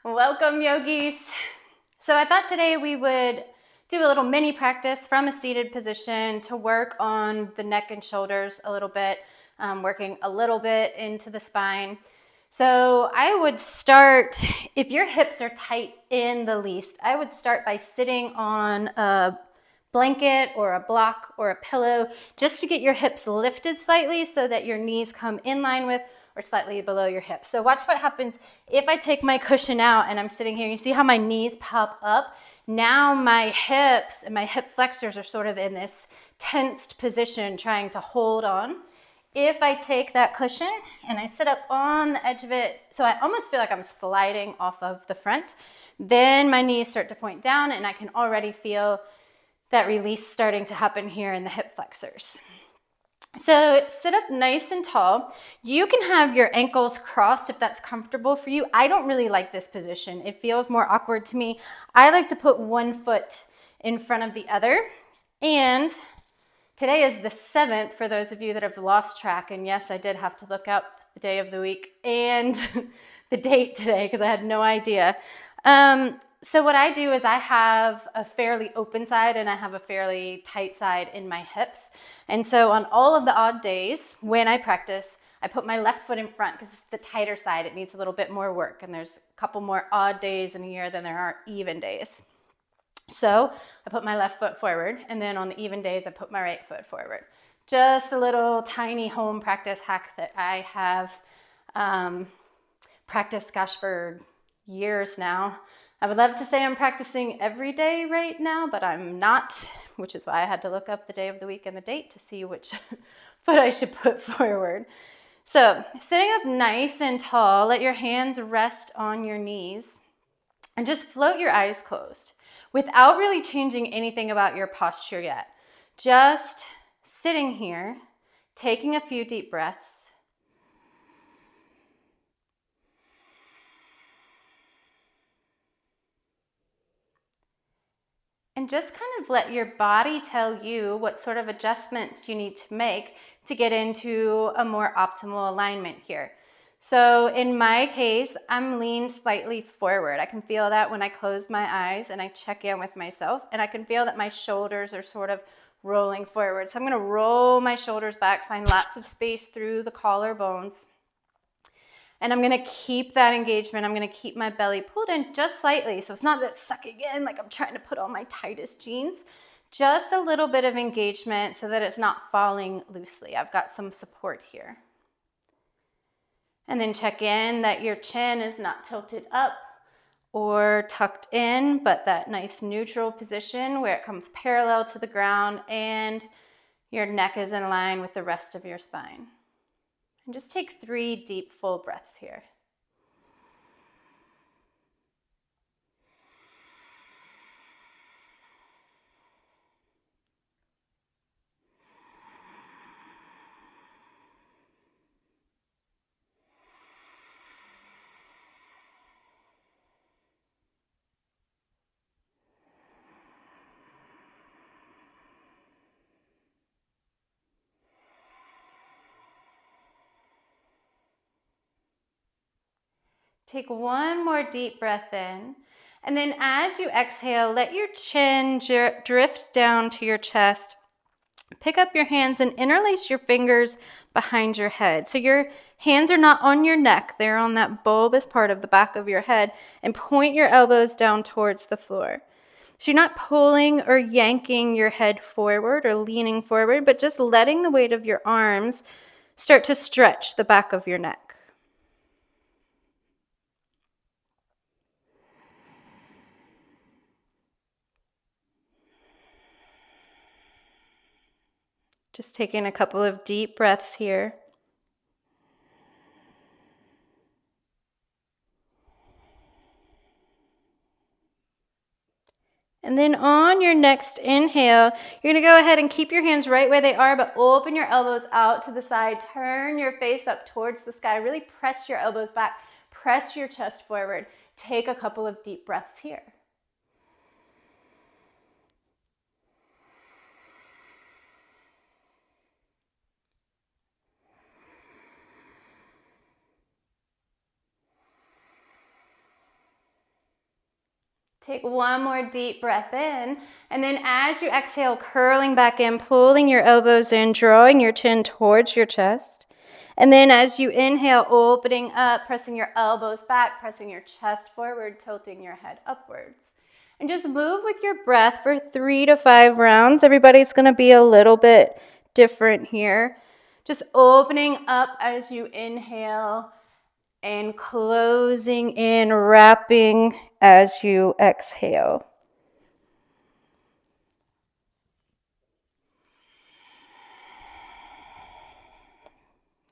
Welcome, yogis. So I thought today we would do a little mini practice from a seated position to work on the neck and shoulders a little bit, working a little bit into the spine. So I would start, if your hips are tight in the least, I would start by sitting on a blanket or a block or a pillow just to get your hips lifted slightly so that your knees come in line with or slightly below your hips. So watch what happens if I take my cushion out and I'm sitting here. You see how my knees pop up? Now my hips and my hip flexors are sort of in this tensed position trying to hold on. If I take that cushion and I sit up on the edge of it, so I almost feel like I'm sliding off of the front, then my knees start to point down and I can already feel that release starting to happen here in the hip flexors. So sit up nice and tall. You can have your ankles crossed if that's comfortable for you. I don't really like this position. It feels more awkward to me. I like to put one foot in front of the other. And today is the 7th for those of you that have lost track. And yes, I did have to look up the day of the week and the date today because I had no idea. So what I do is I have a fairly open side and I have a fairly tight side in my hips. And so on all of the odd days when I practice, I put my left foot in front because it's the tighter side. It needs a little bit more work. And there's a couple more odd days in a year than there are even days. So I put my left foot forward, and then on the even days, I put my right foot forward. Just a little tiny home practice hack that I have practiced, for years now. I would love to say I'm practicing every day right now, but I'm not, which is why I had to look up the day of the week and the date to see which foot I should put forward. So sitting up nice and tall, let your hands rest on your knees and just float your eyes closed without really changing anything about your posture yet. Just sitting here, taking a few deep breaths. And just kind of let your body tell you what sort of adjustments you need to make to get into a more optimal alignment here. So in my case, I'm leaned slightly forward. I can feel that when I close my eyes and I check in with myself, and I can feel that my shoulders are sort of rolling forward. So I'm going to roll my shoulders back, find lots of space through the collarbones. And I'm gonna keep that engagement. I'm gonna keep my belly pulled in just slightly. So it's not that sucking in like I'm trying to put on my tightest jeans. Just a little bit of engagement so that it's not falling loosely. I've got some support here. And then check in that your chin is not tilted up or tucked in, but that nice neutral position where it comes parallel to the ground and your neck is in line with the rest of your spine. And just take 3 deep, full breaths here. Take one more deep breath in. And then as you exhale, let your chin drift down to your chest. Pick up your hands and interlace your fingers behind your head. So your hands are not on your neck. They're on that bulbous part of the back of your head. And point your elbows down towards the floor. So you're not pulling or yanking your head forward or leaning forward, but just letting the weight of your arms start to stretch the back of your neck. Just taking a couple of deep breaths here. And then on your next inhale, you're going to go ahead and keep your hands right where they are, but open your elbows out to the side. Turn your face up towards the sky. Really press your elbows back. Press your chest forward. Take a couple of deep breaths here. Take one more deep breath in, and then as you exhale, curling back in, pulling your elbows in, drawing your chin towards your chest. And then as you inhale, opening up, pressing your elbows back, pressing your chest forward, tilting your head upwards. And just move with your breath for 3 to 5 rounds. Everybody's going to be a little bit different here. Just opening up as you inhale and closing in, wrapping as you exhale.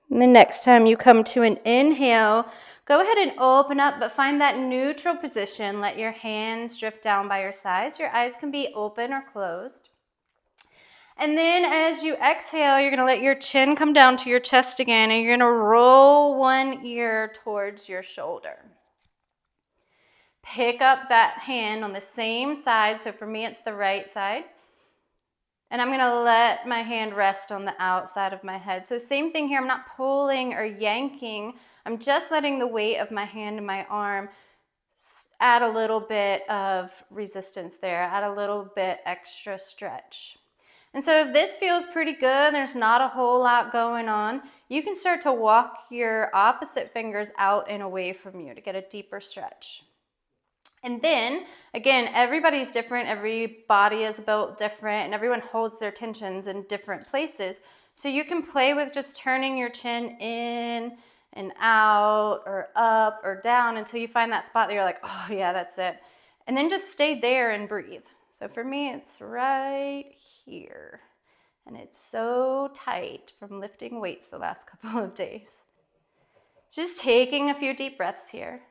And the next time you come to an inhale, go ahead and open up, but find that neutral position. Let your hands drift down by your sides. Your eyes can be open or closed. And then as you exhale, you're going to let your chin come down to your chest again, and you're going to roll one ear towards your shoulder. Pick up that hand on the same side. So for me, it's the right side. And I'm going to let my hand rest on the outside of my head. So same thing here. I'm not pulling or yanking. I'm just letting the weight of my hand and my arm add a little bit of resistance there, add a little bit extra stretch. And so if this feels pretty good, there's not a whole lot going on, you can start to walk your opposite fingers out and away from you to get a deeper stretch. And then, again, everybody's different, every body is built different, and everyone holds their tensions in different places. So you can play with just turning your chin in and out or up or down until you find that spot that you're like, oh yeah, that's it. And then just stay there and breathe. So for me, it's right here. And it's so tight from lifting weights the last couple of days. Just taking a few deep breaths here.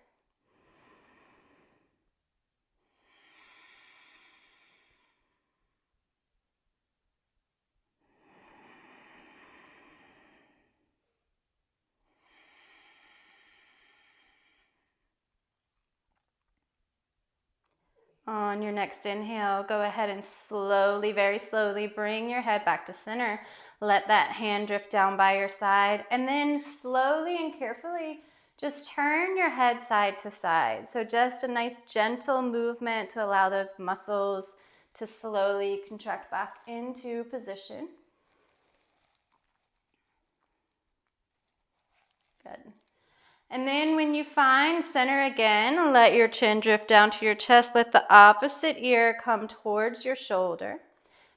On your next inhale, go ahead and slowly, very slowly, bring your head back to center. Let that hand drift down by your side, and then slowly and carefully just turn your head side to side. So just a nice gentle movement to allow those muscles to slowly contract back into position. Good. And then when you find center again, let your chin drift down to your chest. Let the opposite ear come towards your shoulder.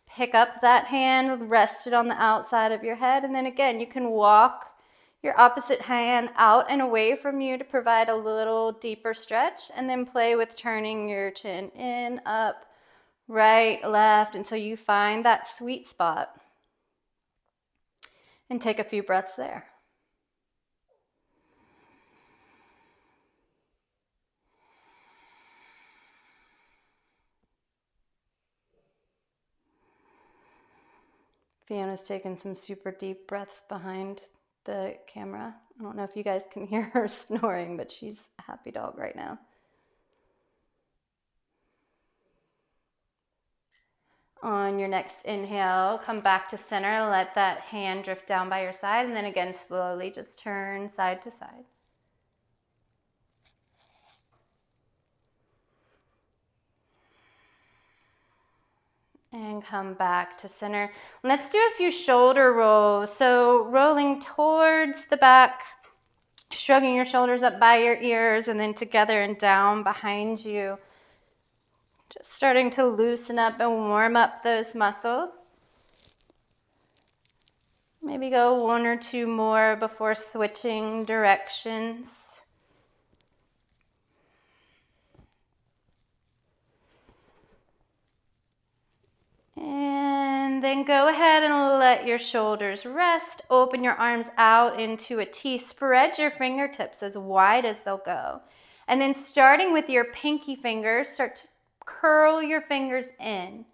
Pick up that hand, rest it on the outside of your head. And then again, you can walk your opposite hand out and away from you to provide a little deeper stretch. And then play with turning your chin in, up, right, left, until you find that sweet spot. And take a few breaths there. Fiona's taking some super deep breaths behind the camera. I don't know if you guys can hear her snoring, but she's a happy dog right now. On your next inhale, come back to center. Let that hand drift down by your side, and then again, slowly just turn side to side. And come back to center. Let's do a few shoulder rolls. So rolling towards the back, shrugging your shoulders up by your ears, and then together and down behind you. Just starting to loosen up and warm up those muscles. Maybe go 1 or 2 more before switching directions. And then go ahead and let your shoulders rest. Open your arms out into a T. Spread your fingertips as wide as they'll go. And then starting with your pinky fingers, start to curl your fingers in.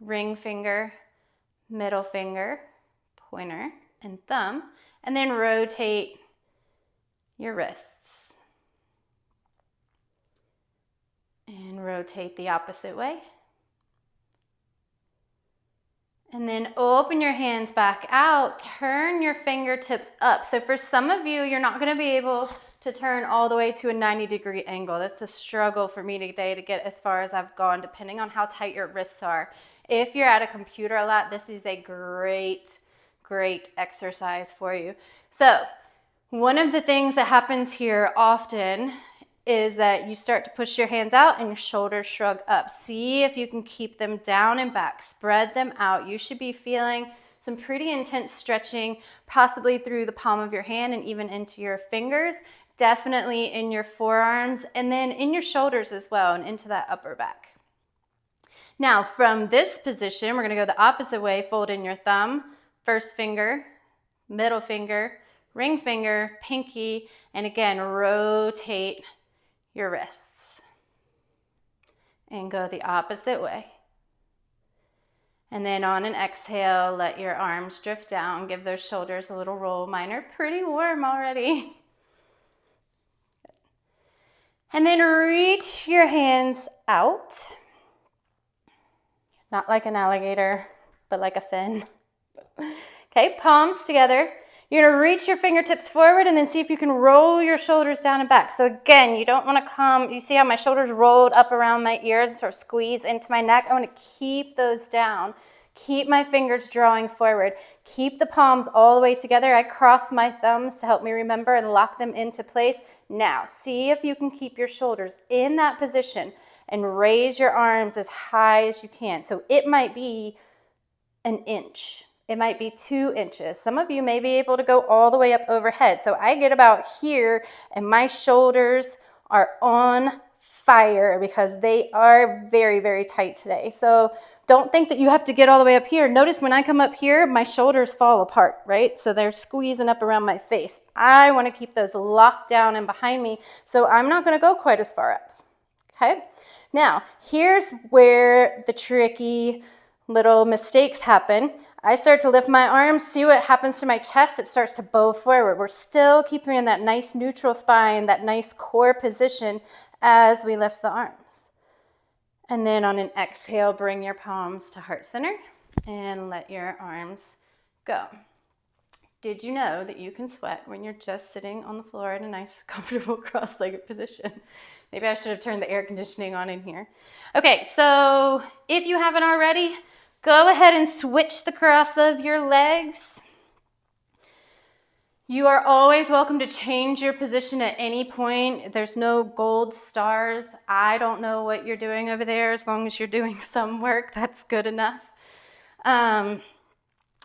Ring finger, middle finger, pointer, and thumb. And then rotate your wrists. And rotate the opposite way. And then open your hands back out, turn your fingertips up. So for some of you, you're not going to be able to turn all the way to a 90-degree angle. That's a struggle for me today to get as far as I've gone, depending on how tight your wrists are. If you're at a computer a lot, this is a great exercise for you. So one of the things that happens here often is that you start to push your hands out and your shoulders shrug up. See if you can keep them down and back. Spread them out. You should be feeling some pretty intense stretching, possibly through the palm of your hand and even into your fingers, definitely in your forearms, and then in your shoulders as well, and into that upper back. Now, from this position, we're going to go the opposite way. Fold in your thumb, first finger, middle finger, ring finger, pinky, and again, rotate your wrists. And go the opposite way. And then on an exhale, let your arms drift down. Give those shoulders a little roll. Mine are pretty warm already. And then reach your hands out. Not like an alligator, but like a fin. Okay, palms together. You're gonna reach your fingertips forward and then see if you can roll your shoulders down and back. So again, you don't wanna you see how my shoulders rolled up around my ears and sort of squeeze into my neck? I wanna keep those down. Keep my fingers drawing forward. Keep the palms all the way together. I cross my thumbs to help me remember and lock them into place. Now, see if you can keep your shoulders in that position and raise your arms as high as you can. So it might be an inch. It might be 2 inches. Some of you may be able to go all the way up overhead. So I get about here and my shoulders are on fire because they are very tight today. So don't think that you have to get all the way up here. Notice when I come up here, my shoulders fall apart, right? So they're squeezing up around my face. I want to keep those locked down and behind me, so I'm not going to go quite as far up, okay? Now, here's where the tricky little mistakes happen. I start to lift my arms, see what happens to my chest. It starts to bow forward. We're still keeping in that nice neutral spine, that nice core position as we lift the arms. And then on an exhale, bring your palms to heart center and let your arms go. Did you know that you can sweat when you're just sitting on the floor in a nice, comfortable, cross-legged position? Maybe I should have turned the air conditioning on in here. Okay, so if you haven't already, go ahead and switch the cross of your legs. You are always welcome to change your position at any point. There's no gold stars. I don't know what you're doing over there. As long as you're doing some work, that's good enough.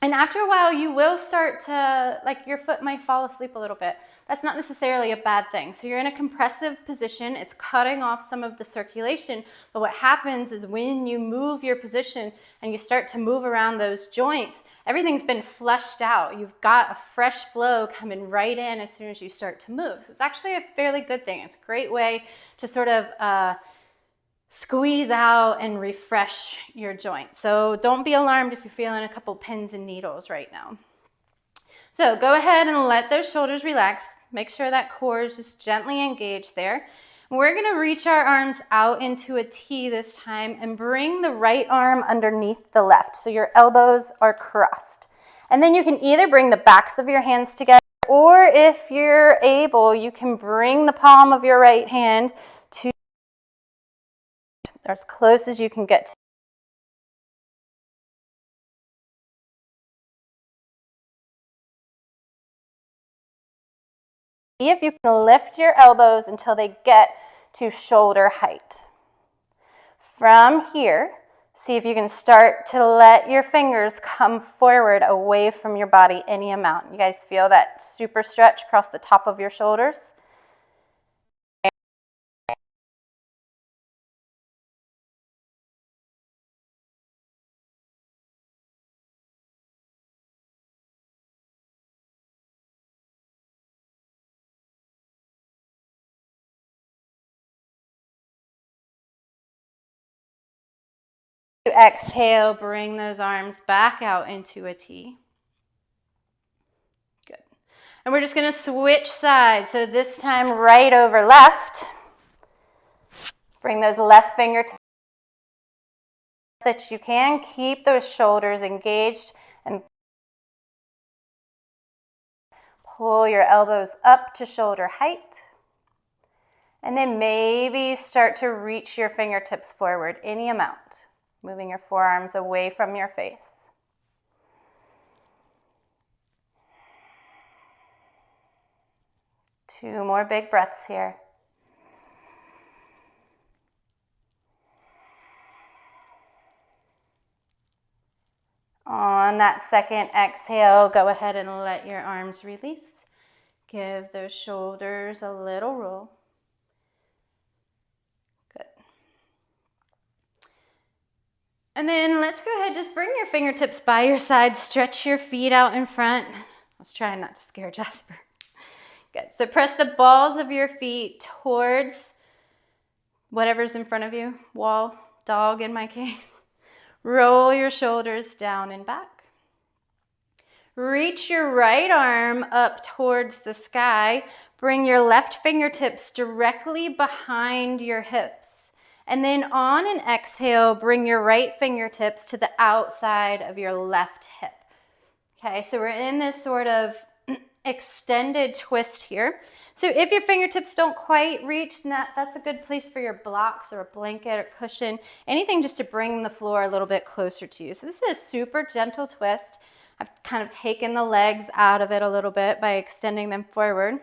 And after a while, you will start to, like, your foot might fall asleep a little bit. That's not necessarily a bad thing. So you're in a compressive position. It's cutting off some of the circulation. But what happens is when you move your position and you start to move around those joints, everything's been flushed out. You've got a fresh flow coming right in as soon as you start to move. So it's actually a fairly good thing. It's a great way to sort of squeeze out and refresh your joint. So don't be alarmed if you're feeling a couple pins and needles right now. So go ahead and let those shoulders relax. Make sure that core is just gently engaged there. We're gonna reach our arms out into a T this time and bring the right arm underneath the left. So your elbows are crossed. And then you can either bring the backs of your hands together, or if you're able, you can bring the palm of your right hand to as close as you can get to. See if you can lift your elbows until they get to shoulder height. From here, see if you can start to let your fingers come forward away from your body any amount. You guys feel that super stretch across the top of your shoulders? Exhale, bring those arms back out into a T. Good. And we're just going to switch sides. So this time, right over left. Bring those left fingertips that you can. Keep those shoulders engaged and pull your elbows up to shoulder height. And then maybe start to reach your fingertips forward, any amount, moving your forearms away from your face. Two more big breaths here. On that second exhale, go ahead and let your arms release. Give those shoulders a little roll. Good. And then let's go ahead, just bring your fingertips by your side, stretch your feet out in front. I was trying not to scare Jasper. Good, so press the balls of your feet towards whatever's in front of you, wall, dog in my case. Roll your shoulders down and back. Reach your right arm up towards the sky. Bring your left fingertips directly behind your hips. And then on an exhale, bring your right fingertips to the outside of your left hip. Okay, so we're in this sort of extended twist here. So if your fingertips don't quite reach, that's a good place for your blocks or a blanket or cushion, anything just to bring the floor a little bit closer to you. So this is a super gentle twist. I've kind of taken the legs out of it a little bit by extending them forward.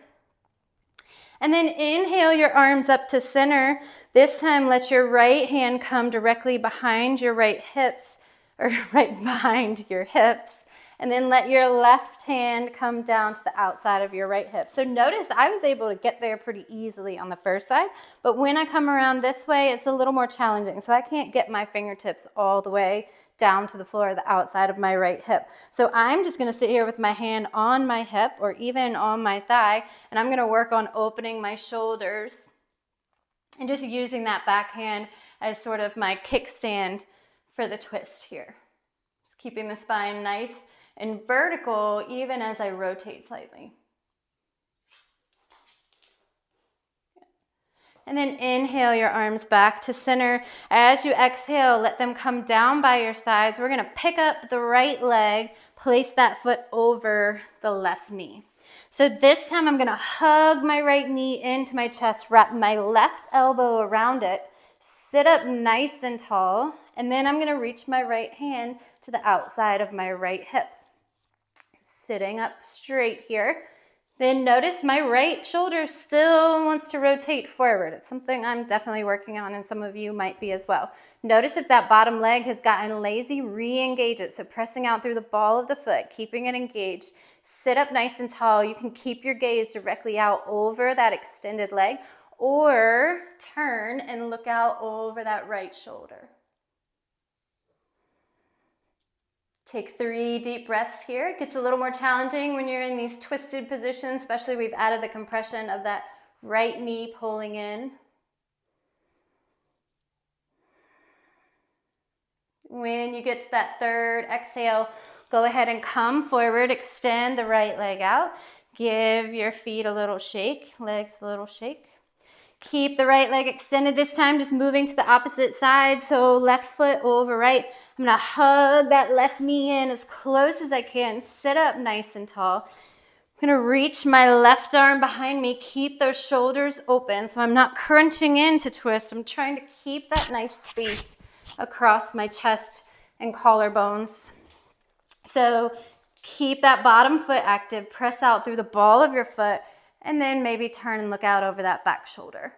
And then inhale your arms up to center. This time let your right hand come directly behind your right hips, or right behind your hips. And then let your left hand come down to the outside of your right hip. So notice I was able to get there pretty easily on the first side, but when I come around this way, it's a little more challenging. So I can't get my fingertips all the way down to the floor, the outside of my right hip. So I'm just gonna sit here with my hand on my hip or even on my thigh, and I'm gonna work on opening my shoulders and just using that back hand as sort of my kickstand for the twist here. Just keeping the spine nice and vertical even as I rotate slightly. And then inhale your arms back to center. As you exhale, let them come down by your sides. We're gonna pick up the right leg, place that foot over the left knee. So this time I'm gonna hug my right knee into my chest, wrap my left elbow around it, sit up nice and tall, and then I'm gonna reach my right hand to the outside of my right hip. Sitting up straight here. Then notice my right shoulder still wants to rotate forward. It's something I'm definitely working on, and some of you might be as well. Notice if that bottom leg has gotten lazy, re-engage it. So pressing out through the ball of the foot, keeping it engaged. Sit up nice and tall. You can keep your gaze directly out over that extended leg, or turn and look out over that right shoulder. Take 3 deep breaths here. It gets a little more challenging when you're in these twisted positions, especially we've added the compression of that right knee pulling in. When you get to that third exhale, go ahead and come forward, extend the right leg out. Give your feet a little shake, legs a little shake. Keep the right leg extended this time, just moving to the opposite side. So left foot over right. I'm gonna hug that left knee in as close as I can. Sit up nice and tall. I'm gonna reach my left arm behind me. Keep those shoulders open so I'm not crunching in to twist. I'm trying to keep that nice space across my chest and collarbones. So keep that bottom foot active. Press out through the ball of your foot, and then maybe turn and look out over that back shoulder.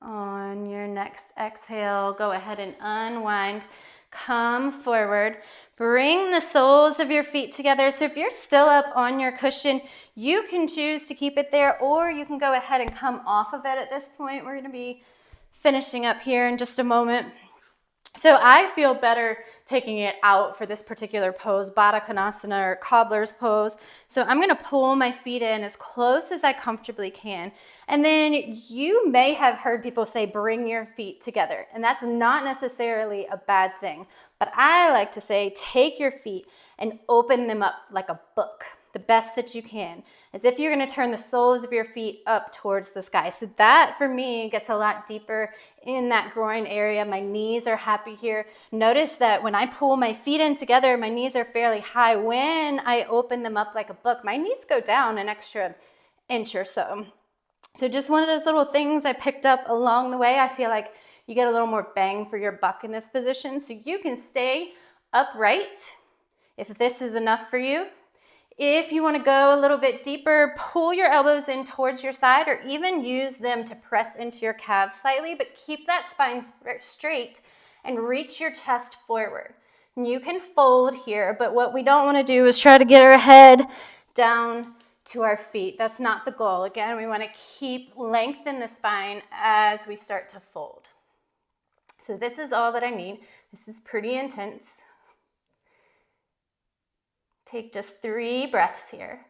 On your next exhale, go ahead and unwind. Come forward. Bring the soles of your feet together. So if you're still up on your cushion, you can choose to keep it there, or you can go ahead and come off of it at this point. We're going to be finishing up here in just a moment. So I feel better taking it out for this particular pose, Baddha Konasana or cobbler's pose. So I'm gonna pull my feet in as close as I comfortably can. And then you may have heard people say, bring your feet together. And that's not necessarily a bad thing. But I like to say, take your feet and open them up like a book. the best that you can, as if you're going to turn the soles of your feet up towards the sky. So that for me gets a lot deeper in that groin area. My knees are happy here. Notice that when I pull my feet in together, my knees are fairly high. When I open them up like a book, my knees go down an extra inch or so. So just one of those little things I picked up along the way. I feel like you get a little more bang for your buck in this position. So you can stay upright if this is enough for you. If you want to go a little bit deeper, pull your elbows in towards your side, or even use them to press into your calves slightly, but keep that spine straight and reach your chest forward. And you can fold here, but what we don't want to do is try to get our head down to our feet. That's not the goal. Again, we want to keep length in the spine as we start to fold. So this is all that I need. This is pretty intense. Take just 3 breaths here.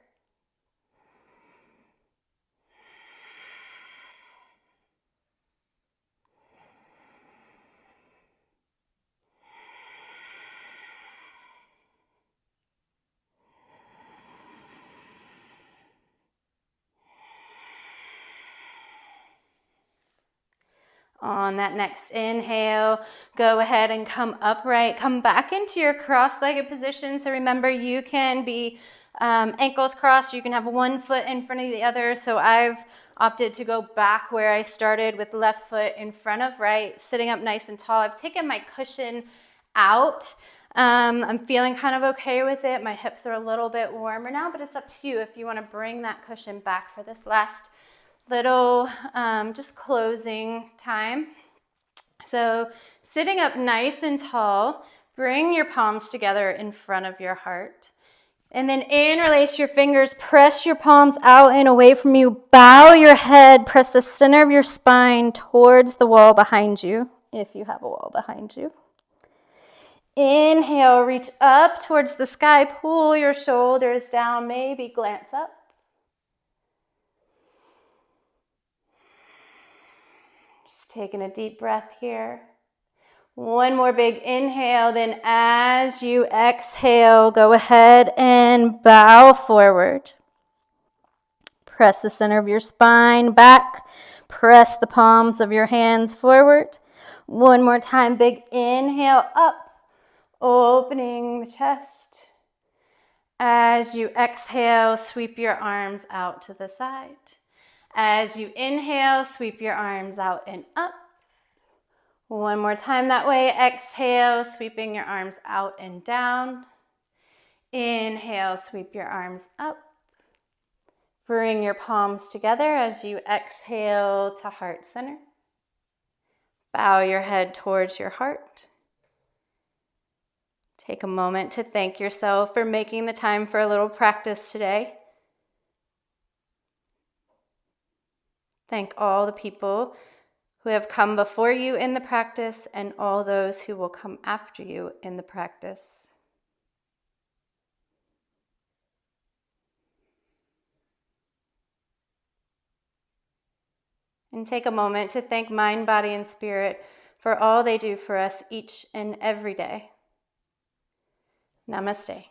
On that next inhale, go ahead and come upright. Come back into your cross-legged position. So remember, you can be ankles crossed. You can have one foot in front of the other. So I've opted to go back where I started with left foot in front of right, sitting up nice and tall. I've taken my cushion out. I'm feeling kind of okay with it. My hips are a little bit warmer now, but it's up to you if you want to bring that cushion back for this last little just closing time. So sitting up nice and tall, bring your palms together in front of your heart. And then interlace your fingers, press your palms out and away from you, bow your head, press the center of your spine towards the wall behind you, if you have a wall behind you. Inhale, reach up towards the sky, pull your shoulders down, maybe glance up. Just taking a deep breath here. One more big inhale, then as you exhale, go ahead and bow forward. Press the center of your spine back. Press the palms of your hands forward. One more time, big inhale up, opening the chest. As you exhale, sweep your arms out to the side. As you inhale, sweep your arms out and up. One more time that way. Exhale, sweeping your arms out and down. Inhale, sweep your arms up. Bring your palms together as you exhale to heart center. Bow your head towards your heart. Take a moment to thank yourself for making the time for a little practice today. Thank all the people who have come before you in the practice and all those who will come after you in the practice. And take a moment to thank mind, body, and spirit for all they do for us each and every day. Namaste.